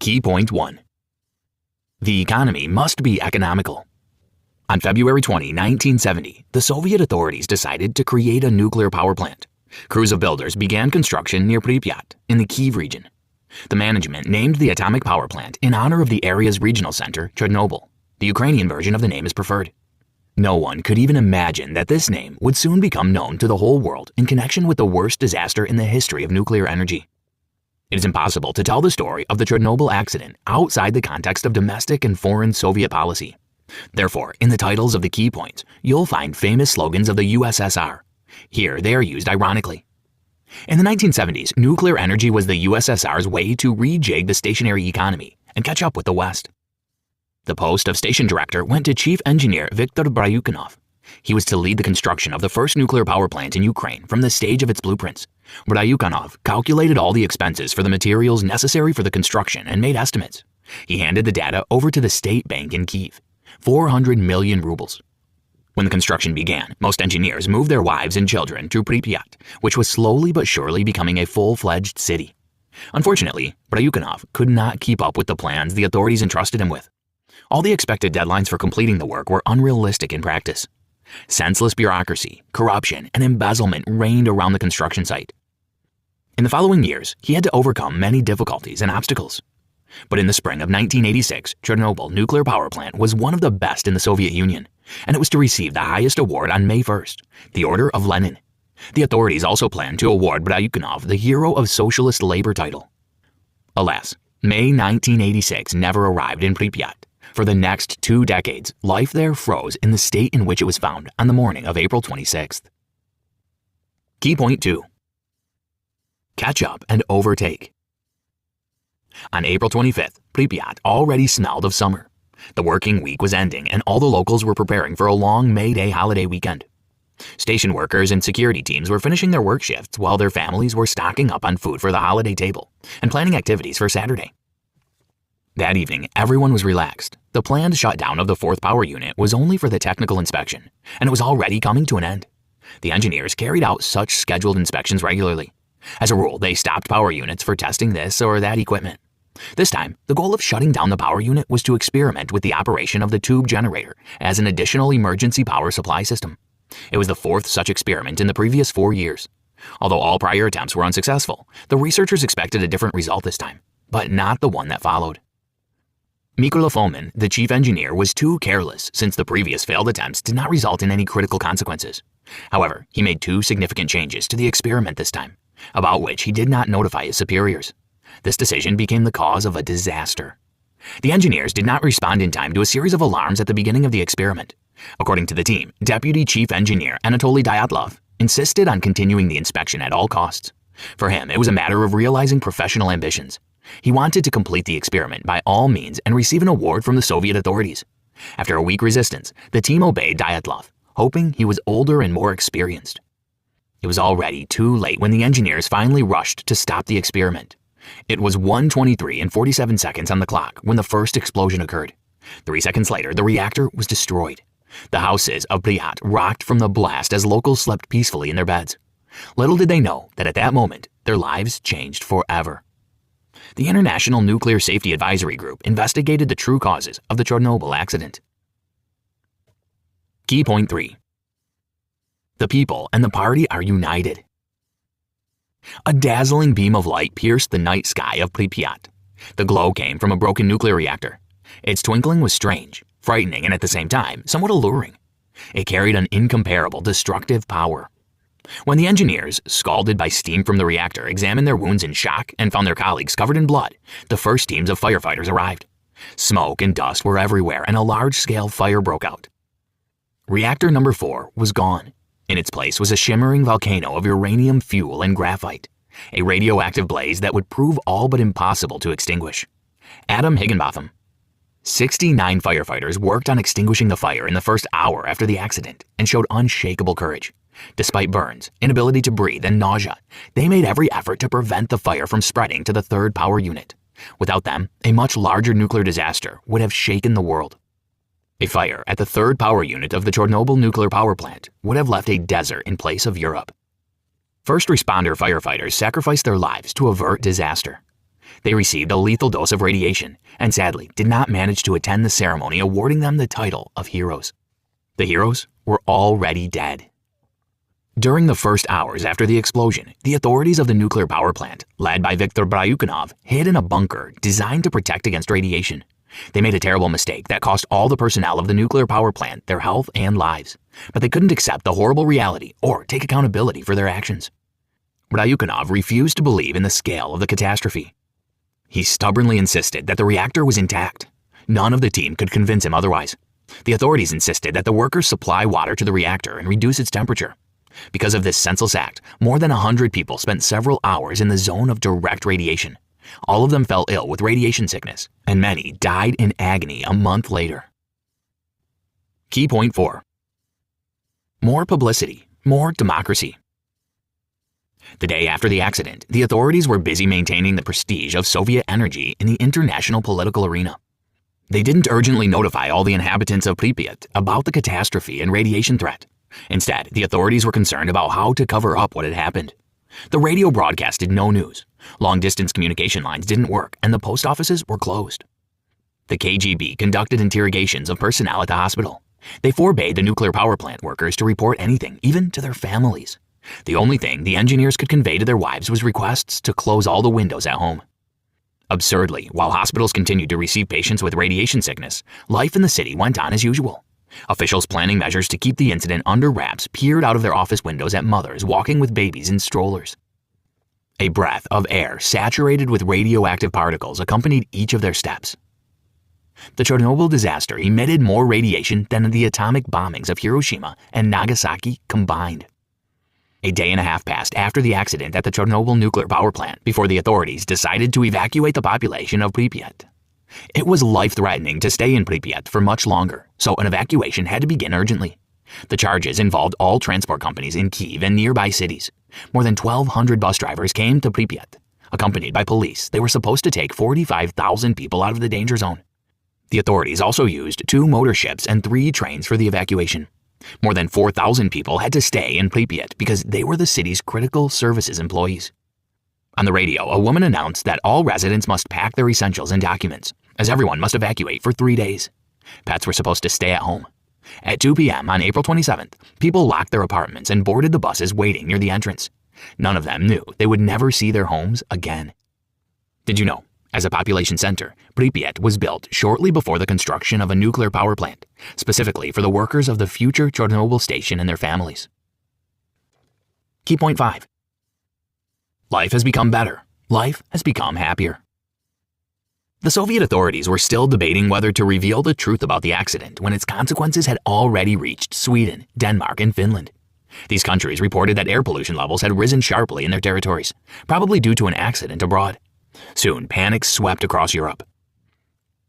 Key point 1. The economy must be economical. On February 20, 1970, the Soviet authorities decided to create a nuclear power plant. Crews of builders began construction near Pripyat in the Kyiv region. The management named the atomic power plant in honor of the area's regional center, Chernobyl. The Ukrainian version of the name is preferred. No one could even imagine that this name would soon become known to the whole world in connection with the worst disaster in the history of nuclear energy. It is impossible to tell the story of the Chernobyl accident outside the context of domestic and foreign Soviet policy. Therefore, in the titles of the key points, you'll find famous slogans of the USSR. Here, they are used ironically. In the 1970s, nuclear energy was the USSR's way to rejig the stationary economy and catch up with the West. The post of station director went to Chief Engineer Viktor Bryukhanov. He was to lead the construction of the first nuclear power plant in Ukraine from the stage of its blueprints. Bryukhanov calculated all the expenses for the materials necessary for the construction and made estimates. He handed the data over to the state bank in Kyiv. 400 million rubles. When the construction began, most engineers moved their wives and children to Pripyat, which was slowly but surely becoming a full-fledged city. Unfortunately, Bryukhanov could not keep up with the plans the authorities entrusted him with. All the expected deadlines for completing the work were unrealistic in practice. Senseless bureaucracy, corruption, and embezzlement reigned around the construction site. In the following years, he had to overcome many difficulties and obstacles. But in the spring of 1986, Chernobyl nuclear power plant was one of the best in the Soviet Union, and it was to receive the highest award on May 1st, the Order of Lenin. The authorities also planned to award Bryukhanov the Hero of Socialist Labor title. Alas, May 1986 never arrived in Pripyat. For the next 2 decades, life there froze in the state in which it was found on the morning of April 26th. Key point 2. Catch up and overtake. On April 25th, Pripyat already smelled of summer. The working week was ending and all the locals were preparing for a long May Day holiday weekend. Station workers and security teams were finishing their work shifts while their families were stocking up on food for the holiday table and planning activities for Saturday. That evening, everyone was relaxed. The planned shutdown of the 4th power unit was only for the technical inspection, and it was already coming to an end. The engineers carried out such scheduled inspections regularly. As a rule, they stopped power units for testing this or that equipment. This time, the goal of shutting down the power unit was to experiment with the operation of the tube generator as an additional emergency power supply system. It was the 4th such experiment in the previous 4 years. Although all prior attempts were unsuccessful, the researchers expected a different result this time, but not the one that followed. Mykola Fomin, the chief engineer, was too careless since the previous failed attempts did not result in any critical consequences. However, he made 2 significant changes to the experiment this time, about which he did not notify his superiors. This decision became the cause of a disaster. The engineers did not respond in time to a series of alarms at the beginning of the experiment. According to the team, Deputy Chief Engineer Anatoly Dyatlov insisted on continuing the inspection at all costs. For him, it was a matter of realizing professional ambitions. He wanted to complete the experiment by all means and receive an award from the Soviet authorities. After a weak resistance, the team obeyed Dyatlov, hoping he was older and more experienced. It was already too late when the engineers finally rushed to stop the experiment. It was 1:23 and 47 seconds on the clock when the first explosion occurred. 3 seconds later, the reactor was destroyed. The houses of Pripyat rocked from the blast as locals slept peacefully in their beds. Little did they know that at that moment, their lives changed forever. The International Nuclear Safety Advisory Group investigated the true causes of the Chernobyl accident. Key point 3. The people and the party are united. A dazzling beam of light pierced the night sky of Pripyat. The glow came from a broken nuclear reactor. Its twinkling was strange, frightening, and at the same time, somewhat alluring. It carried an incomparable destructive power. When the engineers, scalded by steam from the reactor, examined their wounds in shock and found their colleagues covered in blood, the first teams of firefighters arrived. Smoke and dust were everywhere, and a large-scale fire broke out. Reactor number 4 was gone. In its place was a shimmering volcano of uranium fuel and graphite, a radioactive blaze that would prove all but impossible to extinguish. Adam Higginbotham. 69 firefighters worked on extinguishing the fire in the first hour after the accident and showed unshakable courage. Despite burns, inability to breathe, and nausea, they made every effort to prevent the fire from spreading to the 3rd power unit. Without them, a much larger nuclear disaster would have shaken the world. A fire at the 3rd power unit of the Chernobyl nuclear power plant would have left a desert in place of Europe. First responder firefighters sacrificed their lives to avert disaster. They received a lethal dose of radiation and sadly did not manage to attend the ceremony awarding them the title of heroes. The heroes were already dead. During the first hours after the explosion, the authorities of the nuclear power plant, led by Viktor Bryukhanov, hid in a bunker designed to protect against radiation. They made a terrible mistake that cost all the personnel of the nuclear power plant their health and lives, but they couldn't accept the horrible reality or take accountability for their actions. Bryukhanov refused to believe in the scale of the catastrophe. He stubbornly insisted that the reactor was intact. None of the team could convince him otherwise. The authorities insisted that the workers supply water to the reactor and reduce its temperature. Because of this senseless act, more than 100 people spent several hours in the zone of direct radiation. All of them fell ill with radiation sickness, and many died in agony a month later. Key point 4. More publicity, more democracy. The day after the accident, the authorities were busy maintaining the prestige of Soviet energy in the international political arena. They didn't urgently notify all the inhabitants of Pripyat about the catastrophe and radiation threat. Instead, the authorities were concerned about how to cover up what had happened. The radio broadcasted no news, long-distance communication lines didn't work, and the post offices were closed. The KGB conducted interrogations of personnel at the hospital. They forbade the nuclear power plant workers to report anything, even to their families. The only thing the engineers could convey to their wives was requests to close all the windows at home. Absurdly, while hospitals continued to receive patients with radiation sickness, life in the city went on as usual. Officials planning measures to keep the incident under wraps peered out of their office windows at mothers walking with babies in strollers. A breath of air saturated with radioactive particles accompanied each of their steps. The Chernobyl disaster emitted more radiation than the atomic bombings of Hiroshima and Nagasaki combined. A day and a half passed after the accident at the Chernobyl nuclear power plant before the authorities decided to evacuate the population of Pripyat. It was life-threatening to stay in Pripyat for much longer, so an evacuation had to begin urgently. The charges involved all transport companies in Kyiv and nearby cities. More than 1,200 bus drivers came to Pripyat. Accompanied by police, they were supposed to take 45,000 people out of the danger zone. The authorities also used 2 motor ships and 3 trains for the evacuation. More than 4,000 people had to stay in Pripyat because they were the city's critical services employees. On the radio, a woman announced that all residents must pack their essentials and documents, as everyone must evacuate for 3 days. Pets were supposed to stay at home. At 2 p.m. on April 27th, people locked their apartments and boarded the buses waiting near the entrance. None of them knew they would never see their homes again. Did you know, as a population center, Pripyat was built shortly before the construction of a nuclear power plant, specifically for the workers of the future Chernobyl station and their families. Key point 5. Life has become better. Life has become happier. The Soviet authorities were still debating whether to reveal the truth about the accident when its consequences had already reached Sweden, Denmark, and Finland. These countries reported that air pollution levels had risen sharply in their territories, probably due to an accident abroad. Soon, panic swept across Europe.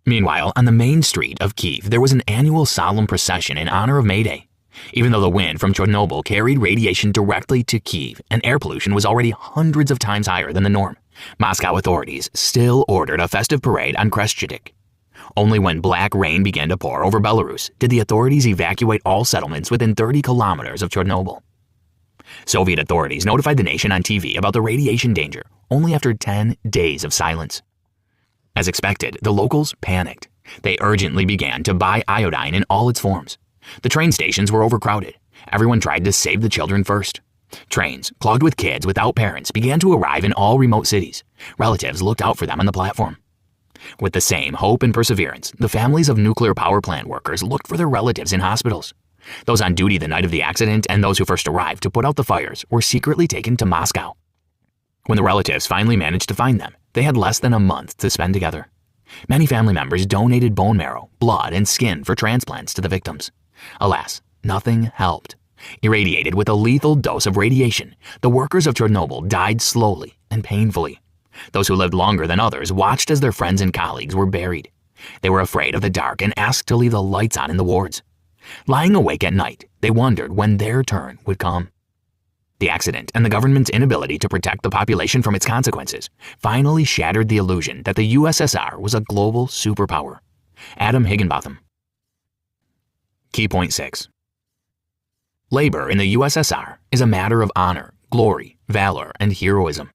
Meanwhile, on the main street of Kyiv, there was an annual solemn procession in honor of May Day. Even though the wind from Chernobyl carried radiation directly to Kyiv and air pollution was already hundreds of times higher than the norm, Moscow authorities still ordered a festive parade on Khreshchatyk. Only when black rain began to pour over Belarus did the authorities evacuate all settlements within 30 kilometers of Chernobyl. Soviet authorities notified the nation on TV about the radiation danger only after 10 days of silence. As expected, the locals panicked. They urgently began to buy iodine in all its forms. The train stations were overcrowded. Everyone tried to save the children first. Trains, clogged with kids without parents, began to arrive in all remote cities. Relatives looked out for them on the platform. With the same hope and perseverance, the families of nuclear power plant workers looked for their relatives in hospitals. Those on duty the night of the accident and those who first arrived to put out the fires were secretly taken to Moscow. When the relatives finally managed to find them, they had less than a month to spend together. Many family members donated bone marrow, blood, and skin for transplants to the victims. Alas, nothing helped. Irradiated with a lethal dose of radiation, the workers of Chernobyl died slowly and painfully. Those who lived longer than others watched as their friends and colleagues were buried. They were afraid of the dark and asked to leave the lights on in the wards. Lying awake at night, they wondered when their turn would come. The accident and the government's inability to protect the population from its consequences finally shattered the illusion that the USSR was a global superpower. Adam Higginbotham. Key point 6. Labor in the USSR is a matter of honor, glory, valor, and heroism.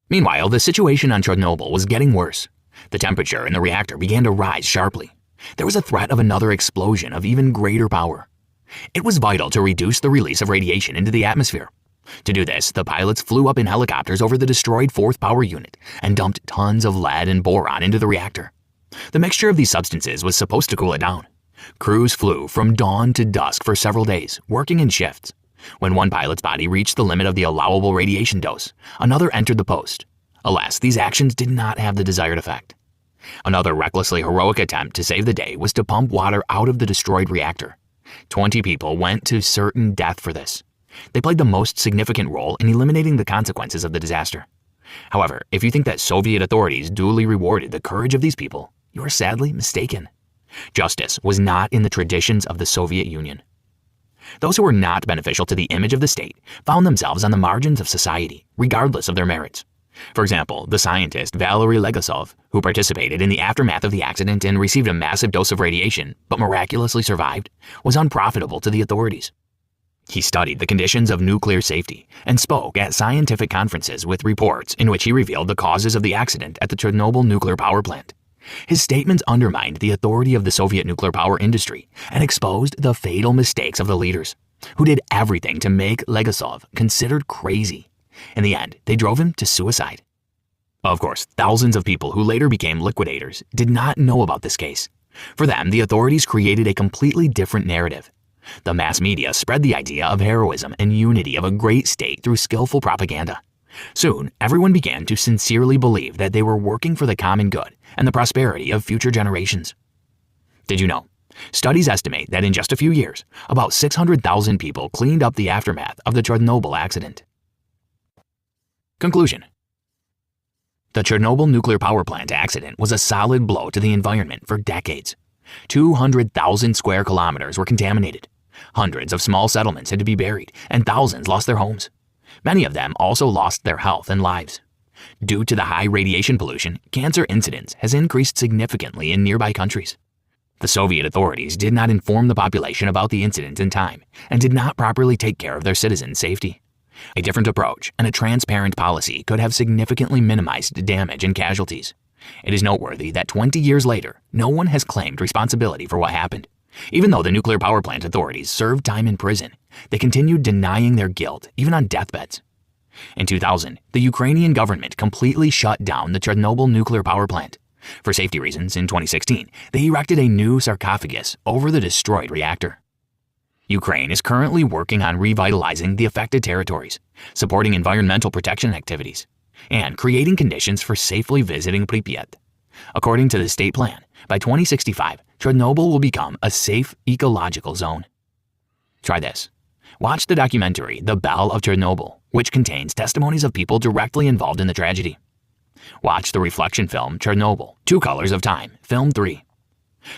Meanwhile, the situation on Chernobyl was getting worse. The temperature in the reactor began to rise sharply. There was a threat of another explosion of even greater power. It was vital to reduce the release of radiation into the atmosphere. To do this, the pilots flew up in helicopters over the destroyed fourth power unit and dumped tons of lead and boron into the reactor. The mixture of these substances was supposed to cool it down. Crews flew from dawn to dusk for several days, working in shifts. When one pilot's body reached the limit of the allowable radiation dose, another entered the post. Alas, these actions did not have the desired effect. Another recklessly heroic attempt to save the day was to pump water out of the destroyed reactor. 20 people went to certain death for this. They played the most significant role in eliminating the consequences of the disaster. However, if you think that Soviet authorities duly rewarded the courage of these people, you are sadly mistaken. Justice was not in the traditions of the Soviet Union. Those who were not beneficial to the image of the state found themselves on the margins of society, regardless of their merits. For example, the scientist Valery Legasov, who participated in the aftermath of the accident and received a massive dose of radiation but miraculously survived, was unprofitable to the authorities. He studied the conditions of nuclear safety and spoke at scientific conferences with reports in which he revealed the causes of the accident at the Chernobyl nuclear power plant. His statements undermined the authority of the Soviet nuclear power industry and exposed the fatal mistakes of the leaders, who did everything to make Legasov considered crazy. In the end, they drove him to suicide. Of course, thousands of people who later became liquidators did not know about this case. For them, the authorities created a completely different narrative. The mass media spread the idea of heroism and unity of a great state through skillful propaganda. Soon, everyone began to sincerely believe that they were working for the common good and the prosperity of future generations. Did you know? Studies estimate that in just a few years, about 600,000 people cleaned up the aftermath of the Chernobyl accident. Conclusion. The Chernobyl nuclear power plant accident was a solid blow to the environment for decades. 200,000 square kilometers were contaminated. Hundreds of small settlements had to be buried, and thousands lost their homes. Many of them also lost their health and lives. Due to the high radiation pollution, cancer incidence has increased significantly in nearby countries. The Soviet authorities did not inform the population about the incident in time and did not properly take care of their citizens' safety. A different approach and a transparent policy could have significantly minimized damage and casualties. It is noteworthy that 20 years later, no one has claimed responsibility for what happened. Even though the nuclear power plant authorities served time in prison, they continued denying their guilt, even on deathbeds. In 2000, the Ukrainian government completely shut down the Chernobyl nuclear power plant. For safety reasons, in 2016, they erected a new sarcophagus over the destroyed reactor. Ukraine is currently working on revitalizing the affected territories, supporting environmental protection activities, and creating conditions for safely visiting Pripyat. According to the state plan, by 2065, Chernobyl will become a safe ecological zone. Try this. Watch the documentary The Belle of Chernobyl, which contains testimonies of people directly involved in the tragedy. Watch the reflection film Chernobyl, 2 Colors of Time, Film 3.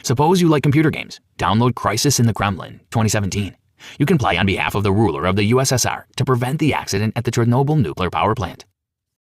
Suppose you like computer games. Download Crisis in the Kremlin, 2017. You can play on behalf of the ruler of the USSR to prevent the accident at the Chernobyl nuclear power plant.